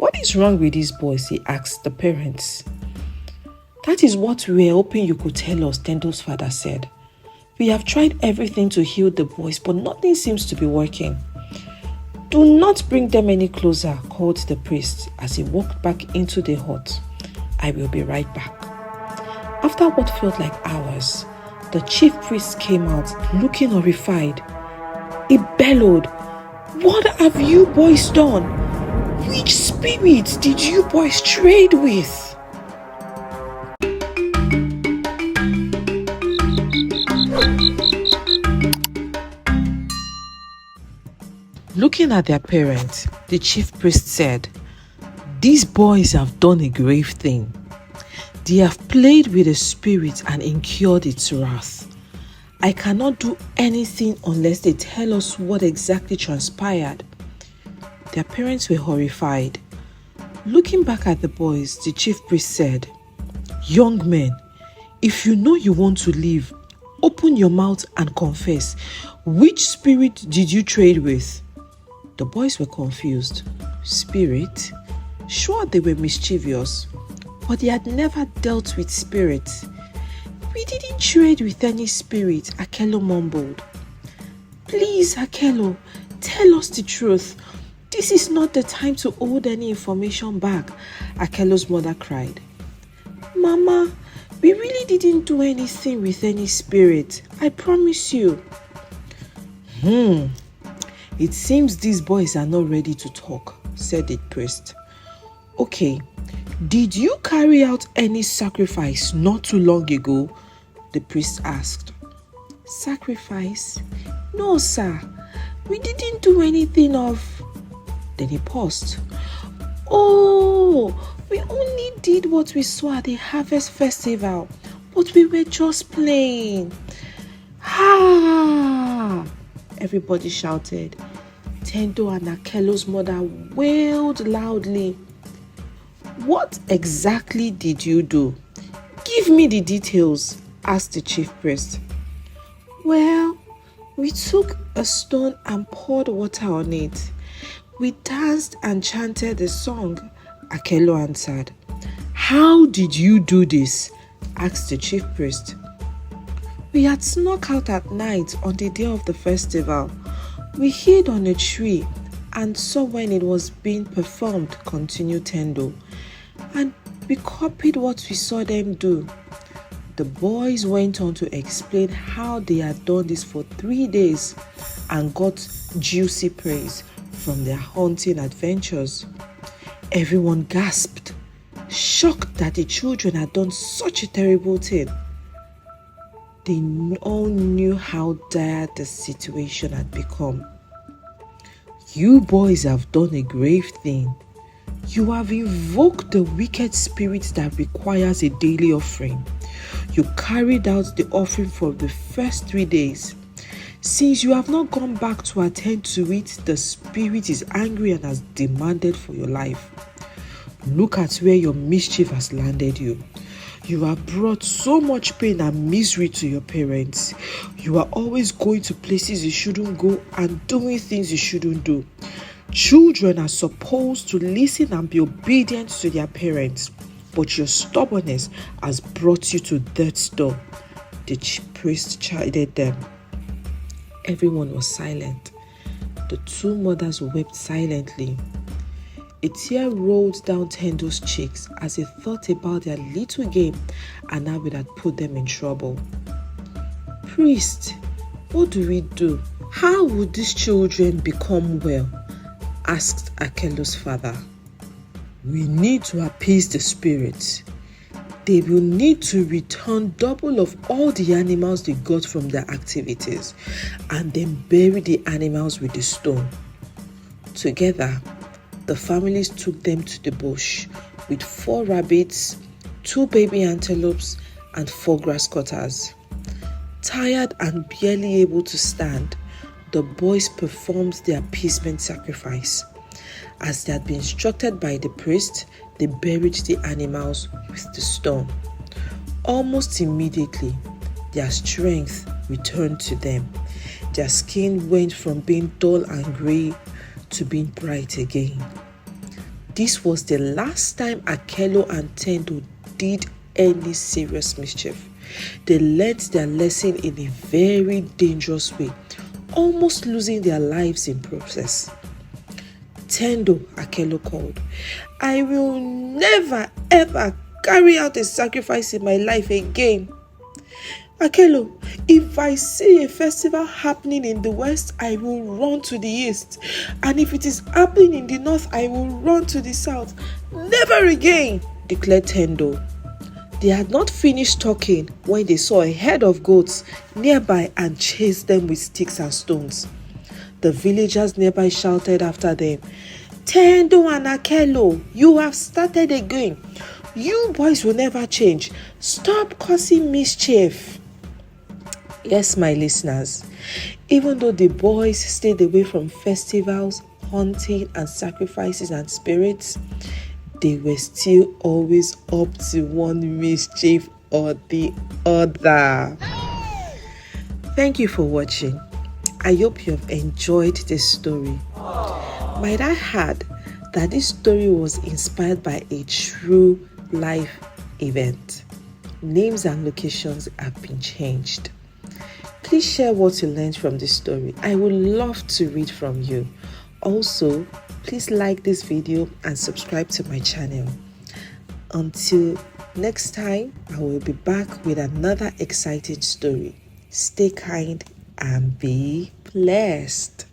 "What is wrong with these boys?" he asked the parents. "That is what we were hoping you could tell us," Tendo's father said. "We have tried everything to heal the boys, but nothing seems to be working." "Do not bring them any closer," called the priest as he walked back into the hut. "I will be right back." After what felt like hours, the chief priest came out looking horrified. He bellowed, "What have you boys done? Which spirit did you boys trade with?" Looking at their parents, the chief priest said, "These boys have done a grave thing. They have played with the spirit and incurred its wrath. I cannot do anything unless they tell us what exactly transpired." Their parents were horrified. Looking back at the boys, the chief priest said, "Young men, if you know you want to live, open your mouth and confess. Which spirit did you trade with?" The boys were confused. Spirit? Sure, they were mischievous, but they had never dealt with spirits. "We didn't trade with any spirit," Akello mumbled. "Please, Akello, tell us the truth. This is not the time to hold any information back," Akello's mother cried. "Mama, we really didn't do anything with any spirit. I promise you." "It seems these boys are not ready to talk," said the priest. "Okay, did you carry out any sacrifice not too long ago?" the priest asked. "Sacrifice? No, sir. We didn't do anything of..." Then he paused. "Oh, we only did what we saw at the harvest festival, but we were just playing." "Ha!" everybody shouted. Tendo and Akello's mother wailed loudly. "What exactly did you do? Give me the details," asked the chief priest. "Well, we took a stone and poured water on it. We danced and chanted a song," Akello answered. "How did you do this?" asked the chief priest. "We had snuck out at night on the day of the festival. We hid on a tree and saw when it was being performed," continued Tendo. "And we copied what we saw them do." The boys went on to explain how they had done this for 3 days and got juicy praise from their hunting adventures. Everyone gasped, shocked that the children had done such a terrible thing. They all knew how dire the situation had become. "You boys have done a grave thing. You have invoked the wicked spirit that requires a daily offering. You carried out the offering for the first 3 days. Since you have not gone back to attend to it, the spirit is angry and has demanded for your life. Look at where your mischief has landed you. You have brought so much pain and misery to your parents. You are always going to places you shouldn't go and doing things you shouldn't do. Children are supposed to listen and be obedient to their parents, but your stubbornness has brought you to death's door." The priest chided them. Everyone was silent. The two mothers wept silently. A tear rolled down Tendo's cheeks as he thought about their little game and how it had put them in trouble. "Priest, what do we do? How will these children become well?" asked Akello's father. "We need to appease the spirits. They will need to return double of all the animals they got from their activities and then bury the animals with the stone." Together, the families took them to the bush with 4 rabbits, 2 baby antelopes, and 4 grass cutters. Tired and barely able to stand, the boys performed the appeasement sacrifice. As they had been instructed by the priest, they buried the animals with the stone. Almost immediately, their strength returned to them. Their skin went from being dull and grey to being bright again. This was the last time Akello and Tendo did any serious mischief. They learned their lesson in a very dangerous way, almost losing their lives in process. Tendo, Akello called, I will never ever carry out a sacrifice in my life again. Akello, if I see a festival happening in the west, I will run to the east. And if it is happening in the north, I will run to the south. Never again, declared Tendo. They had not finished talking when they saw a herd of goats nearby and chased them with sticks and stones. The villagers nearby shouted after them, Tendo and Akello, you have started again. You boys will never change. Stop causing mischief. Yes, my listeners, even though the boys stayed away from festivals, hunting and sacrifices and spirits, they were still always up to one mischief or the other. Thank you for watching. I hope you have enjoyed this story. Might I add that this story was inspired by a true life event. Names and locations have been changed. Please share what you learned from this story. I would love to read from you. Also, please like this video and subscribe to my channel. Until next time, I will be back with another exciting story. Stay kind and be blessed.